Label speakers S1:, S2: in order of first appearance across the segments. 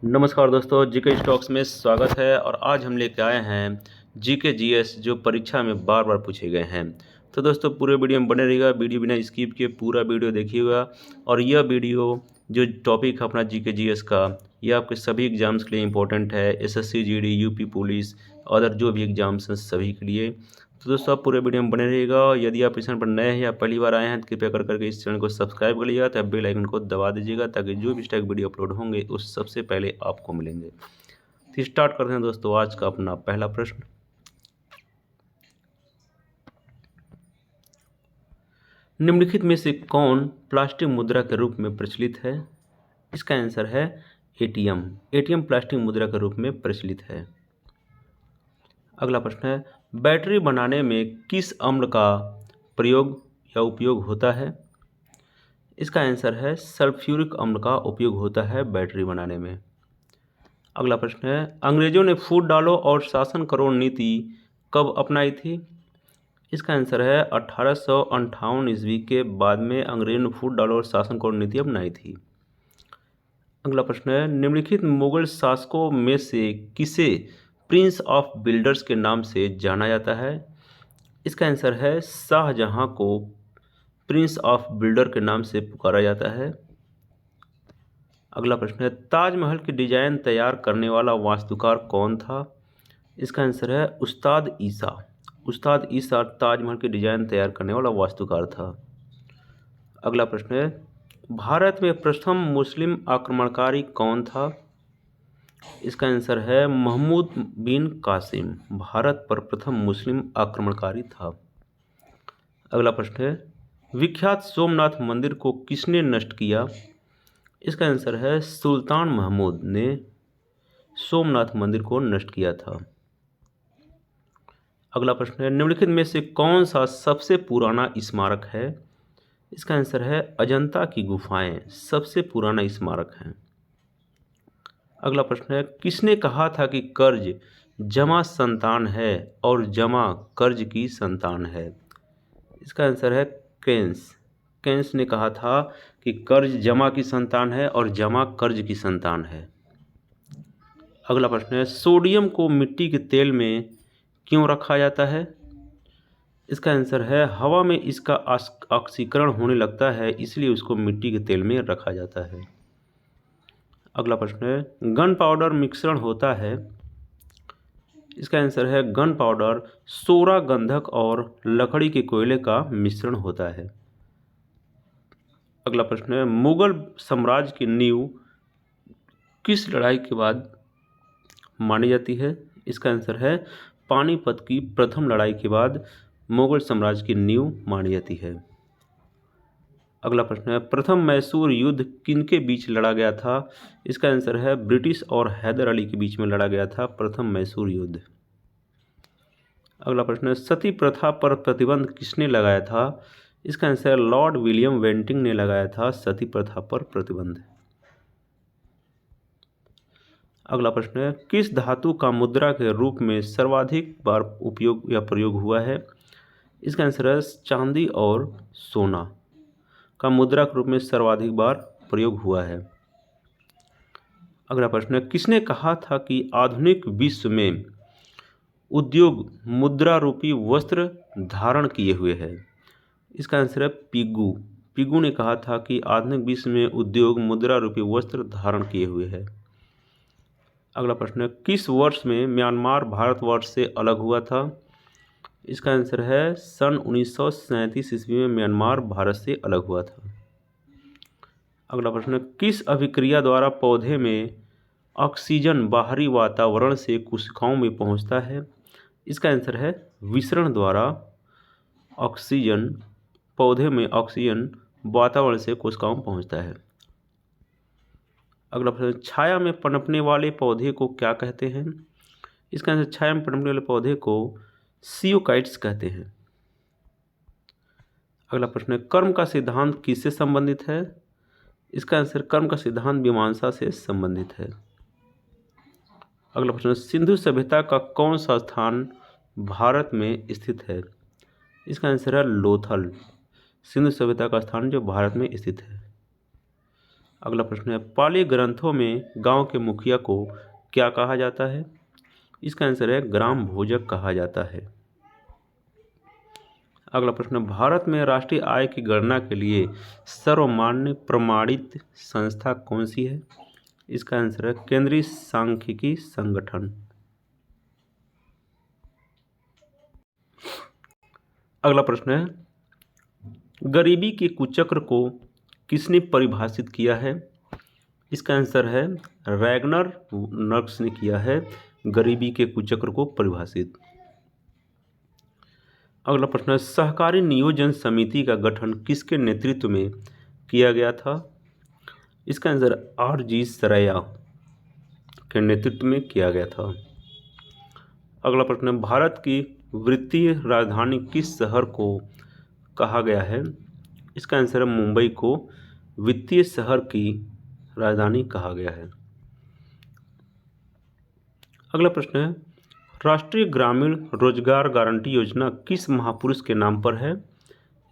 S1: नमस्कार दोस्तों, GK stocks में स्वागत है। और आज हम लेके आए हैं जीके जीएस जो परीक्षा में बार बार पूछे गए हैं। तो दोस्तों पूरे वीडियो में बने रहिएगा, वीडियो बिना स्किप किए पूरा वीडियो देखिएगा। और यह वीडियो जो टॉपिक है अपना जीके जीएस का, यह आपके सभी एग्जाम्स के लिए इंपॉर्टेंट है। SSC, GD, UP police, other जो भी एग्जाम्स हैं सभी के लिए। तो दोस्तों आप पूरे वीडियो में बने रहिएगा। यदि आप इस चैनल पर नए हैं या पहली बार आए हैं तो कृपया करके इस चैनल को सब्सक्राइब कर लीजिएगा, तब बेल आइकन को दबा दीजिएगा ताकि जो भी इस टाइप वीडियो अपलोड होंगे उस सबसे पहले आपको मिलेंगे। तो स्टार्ट करते हैं दोस्तों आज का अपना पहला प्रश्न। निम्नलिखित में से कौन प्लास्टिक मुद्रा के रूप में प्रचलित है? इसका आंसर है एटीएम। एटीएम प्लास्टिक मुद्रा के रूप में प्रचलित है। अगला प्रश्न है, बैटरी बनाने में किस अम्ल का प्रयोग या उपयोग होता है? इसका आंसर है सल्फ्यूरिक अम्ल का उपयोग होता है बैटरी बनाने में। अगला प्रश्न है, अंग्रेजों ने फूट डालो और शासन करो नीति कब अपनाई थी? इसका आंसर है 1858 ईस्वी के बाद में अंग्रेजों ने फूट डालो और शासन करो नीति अपनाई थी। अगला प्रश्न है, निम्नलिखित मुगल शासकों में से किसे प्रिंस ऑफ बिल्डर्स के नाम से जाना जाता है? इसका आंसर है शाहजहां को प्रिंस ऑफ बिल्डर के नाम से पुकारा जाता है। अगला प्रश्न है, ताजमहल की डिजाइन तैयार करने वाला वास्तुकार कौन था? इसका आंसर है उस्ताद ईसा। उस्ताद ईसा ताजमहल की डिजाइन तैयार करने वाला वास्तुकार था। अगला प्रश्न है, भारत में प्रथम मुस्लिम आक्रमणकारी कौन था? इसका आंसर है महमूद बिन कासिम। भारत पर प्रथम मुस्लिम आक्रमणकारी था। अगला प्रश्न है, विख्यात सोमनाथ मंदिर को किसने नष्ट किया? इसका आंसर है सुल्तान महमूद ने सोमनाथ मंदिर को नष्ट किया था। अगला प्रश्न है, निम्नलिखित में से कौन सा सबसे पुराना स्मारक है? इसका आंसर है अजंता की गुफाएं सबसे पुराना स्मारक है। अगला प्रश्न है, किसने कहा था कि कर्ज जमा संतान है और जमा कर्ज की संतान है? इसका आंसर है केन्स। केन्स ने कहा था कि कर्ज जमा की संतान है और जमा कर्ज की संतान है। अगला प्रश्न है, सोडियम को मिट्टी के तेल में क्यों रखा जाता है? इसका आंसर है हवा में इसका ऑक्सीकरण होने लगता है, इसलिए उसको मिट्टी के तेल में रखा जाता है। अगला प्रश्न है, गन पाउडर मिश्रण होता है। इसका आंसर है गन पाउडर सोरा गंधक और लकड़ी के कोयले का मिश्रण होता है। अगला प्रश्न है, मुगल साम्राज्य की नींव किस लड़ाई के बाद मानी जाती है? इसका आंसर है पानीपत की प्रथम लड़ाई के बाद मुगल साम्राज्य की नींव मानी जाती है। अगला प्रश्न है, प्रथम मैसूर युद्ध किनके बीच लड़ा गया था? इसका आंसर है ब्रिटिश और हैदर अली के बीच में लड़ा गया था प्रथम मैसूर युद्ध। अगला प्रश्न है, सती प्रथा पर प्रतिबंध किसने लगाया था? इसका आंसर लॉर्ड विलियम वेंटिंग ने लगाया था सती प्रथा पर प्रतिबंध। अगला प्रश्न है, किस धातु का मुद्रा के रूप में सर्वाधिक बार उपयोग या प्रयोग हुआ है? इसका आंसर है चांदी और सोना का मुद्रा के रूप में सर्वाधिक बार प्रयोग हुआ है। अगला प्रश्न है, किसने कहा था कि आधुनिक विश्व में उद्योग मुद्रा रूपी वस्त्र धारण किए हुए है? इसका आंसर है पिगू। पिगू ने कहा था कि आधुनिक विश्व में उद्योग मुद्रा रूपी वस्त्र धारण किए हुए है। अगला प्रश्न है, किस वर्ष में म्यांमार भारतवर्ष से अलग हुआ था? इसका आंसर है सन 1937 ईस्वी में म्यांमार भारत से अलग हुआ था। अगला प्रश्न है, किस अभिक्रिया द्वारा पौधे में ऑक्सीजन बाहरी वातावरण से कोशिकाओं में पहुंचता है? इसका आंसर है विसरण द्वारा ऑक्सीजन पौधे में ऑक्सीजन वातावरण से कोशिकाओं में पहुंचता है। अगला प्रश्न, छाया में पनपने वाले पौधे को क्या कहते हैं? इसका आंसर छाया में पनपने वाले पौधे को सियोकाइट्स कहते हैं। अगला प्रश्न है, कर्म का सिद्धांत किससे संबंधित है? इसका आंसर कर्म का सिद्धांत मीमांसा से संबंधित है। अगला प्रश्न, सिंधु सभ्यता का कौन सा स्थान भारत में स्थित है? इसका आंसर है लोथल। सिंधु सभ्यता का स्थान जो भारत में स्थित है। अगला प्रश्न है, पाली ग्रंथों में गांव के मुखिया को क्या कहा जाता है? इसका आंसर है ग्राम भोजक कहा जाता है। अगला प्रश्न, भारत में राष्ट्रीय आय की गणना के लिए सर्वमान्य प्रमाणित संस्था कौन सी है? इसका आंसर है केंद्रीय सांख्यिकी संगठन। अगला प्रश्न है, गरीबी के कुचक्र को किसने परिभाषित किया है? इसका आंसर है रैगनर नर्क्स ने किया है गरीबी के कुचक्र को परिभाषित। अगला प्रश्न है, सहकारी नियोजन समिति का गठन किसके नेतृत्व में किया गया था? इसका आंसर R.G. सरैया के नेतृत्व में किया गया था। अगला प्रश्न है, भारत की वित्तीय राजधानी किस शहर को कहा गया है? इसका आंसर है मुंबई को वित्तीय शहर की राजधानी कहा गया है। अगला प्रश्न है, राष्ट्रीय ग्रामीण रोजगार गारंटी योजना किस महापुरुष के नाम पर है?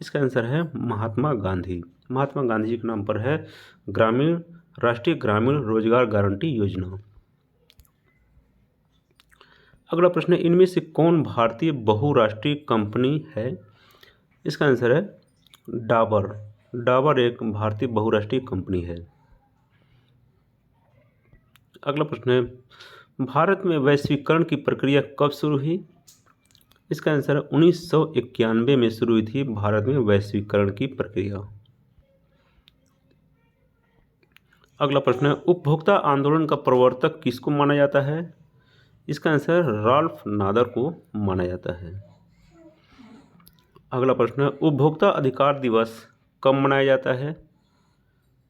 S1: इसका आंसर है महात्मा गांधी। महात्मा गांधी जी के नाम पर है राष्ट्रीय ग्रामीण रोजगार गारंटी योजना। अगला प्रश्न है, इनमें से कौन भारतीय बहुराष्ट्रीय कंपनी है? इसका आंसर है डाबर। डाबर एक भारतीय बहुराष्ट्रीय कंपनी है। अगला प्रश्न है, भारत में वैश्वीकरण की प्रक्रिया कब शुरू हुई? इसका आंसर है 1991 में शुरू हुई थी भारत में वैश्वीकरण की प्रक्रिया। अगला प्रश्न है, उपभोक्ता आंदोलन का प्रवर्तक किसको माना जाता है? इसका आंसर राल्फ नादर को माना जाता है। अगला प्रश्न है, उपभोक्ता अधिकार दिवस कब मनाया जाता है?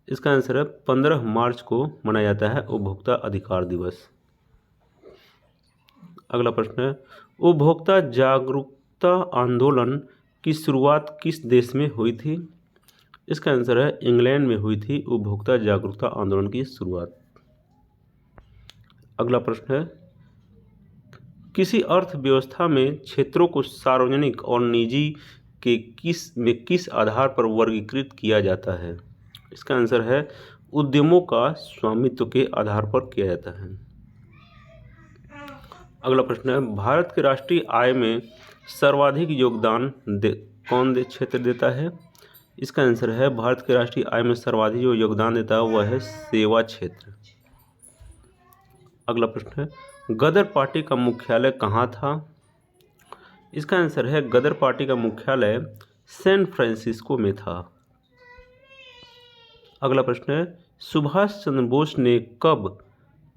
S1: इसका आंसर है 15 मार्च को मनाया जाता है उपभोक्ता अधिकार दिवस। अगला प्रश्न है, उपभोक्ता जागरूकता आंदोलन की शुरुआत किस देश में हुई थी? इसका आंसर है इंग्लैंड में हुई थी उपभोक्ता जागरूकता आंदोलन की शुरुआत। अगला प्रश्न है, किसी अर्थव्यवस्था में क्षेत्रों को सार्वजनिक और निजी के किस आधार पर वर्गीकृत किया जाता है? इसका आंसर है उद्यमों का स्वामित्व के आधार पर किया जाता है। अगला प्रश्न है, भारत के राष्ट्रीय आय में सर्वाधिक योगदान कौन क्षेत्र देता है? इसका आंसर है भारत के राष्ट्रीय आय में सर्वाधिक जो योगदान देता है वह है सेवा क्षेत्र। अगला प्रश्न है, गदर पार्टी का मुख्यालय कहाँ था? इसका आंसर है गदर पार्टी का मुख्यालय सैन फ्रांसिस्को में था। अगला प्रश्न है, सुभाष चंद्र बोस ने कब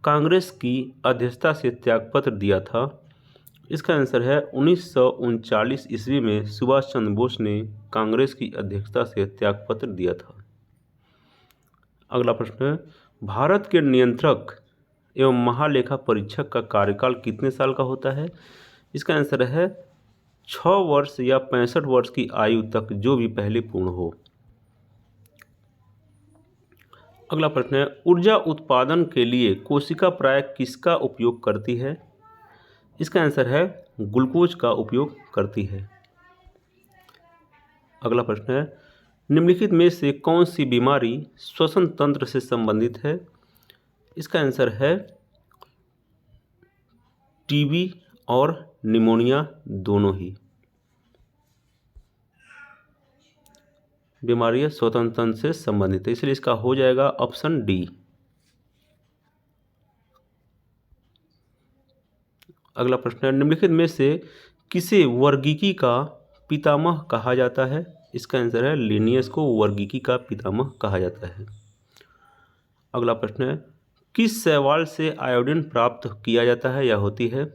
S1: कांग्रेस की अध्यक्षता से त्यागपत्र दिया था? इसका आंसर है 1939 ईस्वी में सुभाष चंद्र बोस ने कांग्रेस की अध्यक्षता से त्यागपत्र दिया था। अगला प्रश्न है, भारत के नियंत्रक एवं महालेखा परीक्षक का कार्यकाल कितने साल का होता है? इसका आंसर है 6 वर्ष या 65 वर्ष की आयु तक, जो भी पहले पूर्ण हो। अगला प्रश्न है, ऊर्जा उत्पादन के लिए कोशिका प्राय किसका उपयोग करती है? इसका आंसर है ग्लूकोज का उपयोग करती है। अगला प्रश्न है, निम्नलिखित में से कौन सी बीमारी श्वसन तंत्र से संबंधित है? इसका आंसर है टीबी और निमोनिया दोनों ही बीमारियां श्वसन तंत्र से संबंधित है, इसलिए इसका हो जाएगा ऑप्शन डी। अगला प्रश्न है, निम्नलिखित में से किसे वर्गीकी का पितामह कहा जाता है? इसका आंसर है लिनियस को वर्गीकी का पितामह कहा जाता है। अगला प्रश्न है, किस शैवाल से आयोडीन प्राप्त किया जाता है या होती है?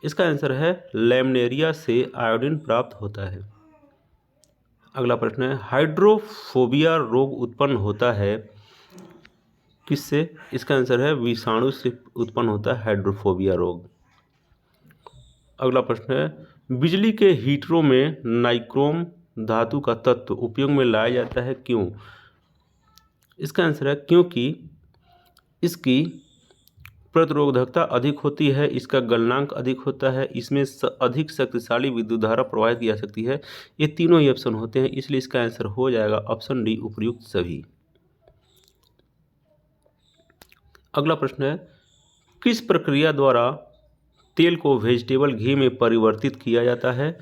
S1: इसका आंसर है लैमिनेरिया से आयोडीन प्राप्त होता है। अगला प्रश्न है, हाइड्रोफोबिया रोग उत्पन्न होता है किससे? इसका आंसर है विषाणु से उत्पन्न होता है हाइड्रोफोबिया रोग। अगला प्रश्न है, बिजली के हीटरों में नाइक्रोम धातु का तत्व उपयोग में लाया जाता है, क्यों? इसका आंसर है क्योंकि इसकी प्रतिरोधकता अधिक होती है, इसका गलनांक अधिक होता है, इसमें अधिक शक्तिशाली विद्युत धारा प्रवाहित की जा सकती है। ये तीनों ही ऑप्शन होते हैं, इसलिए इसका आंसर हो जाएगा ऑप्शन डी, उपर्युक्त सभी। अगला प्रश्न है, किस प्रक्रिया द्वारा तेल को वेजिटेबल घी में परिवर्तित किया जाता है?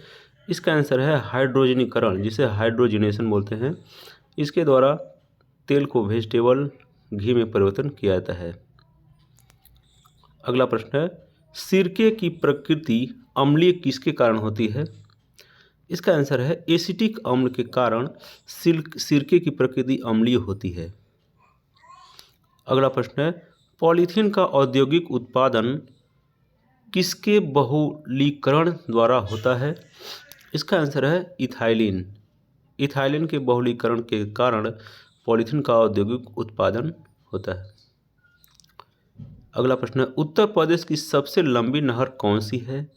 S1: इसका आंसर है हाइड्रोजनीकरण, जिसे हाइड्रोजनेशन बोलते हैं। इसके द्वारा तेल को वेजिटेबल घी में परिवर्तन किया जाता है। अगला प्रश्न है, सिरके की प्रकृति अम्लीय किसके कारण होती है? इसका आंसर है एसिटिक अम्ल के कारण सिरके की प्रकृति अम्लीय होती है। अगला प्रश्न है, पॉलीथीन का औद्योगिक उत्पादन किसके बहुलीकरण द्वारा होता है? इसका आंसर है इथाइलिन। इथाइलिन के बहुलीकरण के कारण पॉलीथीन का औद्योगिक उत्पादन होता है। अगला प्रश्न है, उत्तर प्रदेश की सबसे लंबी नहर कौन सी है?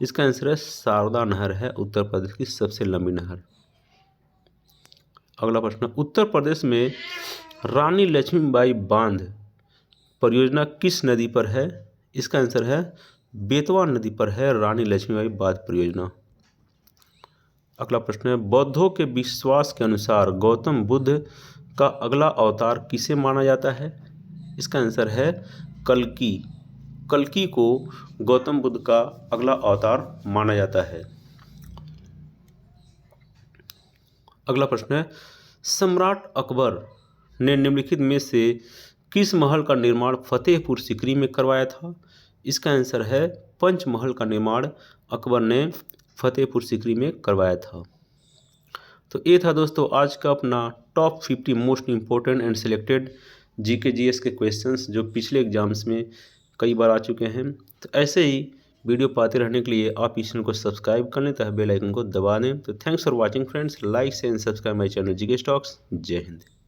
S1: इसका आंसर है शारदा नहर है उत्तर प्रदेश की सबसे लंबी नहर। अगला प्रश्न, उत्तर प्रदेश में रानी लक्ष्मीबाई बांध परियोजना किस नदी पर है? इसका आंसर है बेतवा नदी पर है रानी लक्ष्मीबाई बांध परियोजना। अगला प्रश्न है, बौद्धों के विश्वास के अनुसार गौतम बुद्ध का अगला अवतार किसे माना जाता है? इसका आंसर है कल्कि। कल्कि को गौतम बुद्ध का अगला अवतार माना जाता है। अगला प्रश्न है, सम्राट अकबर ने निम्नलिखित में से किस महल का निर्माण फतेहपुर सीकरी में करवाया था? इसका आंसर है पंचमहल का निर्माण अकबर ने फतेहपुर सीकरी में करवाया था। तो ये था दोस्तों आज का अपना top 50 most important and selected GK GS के क्वेश्चंस जो पिछले एग्जाम्स में कई बार आ चुके हैं। तो ऐसे ही वीडियो पाते रहने के लिए आप इस चैनल को सब्सक्राइब कर लें तथा बेल आइकन को दबा दें। तो thanks for watching friends, like share and subscribe my channel GK stocks. जय हिंद।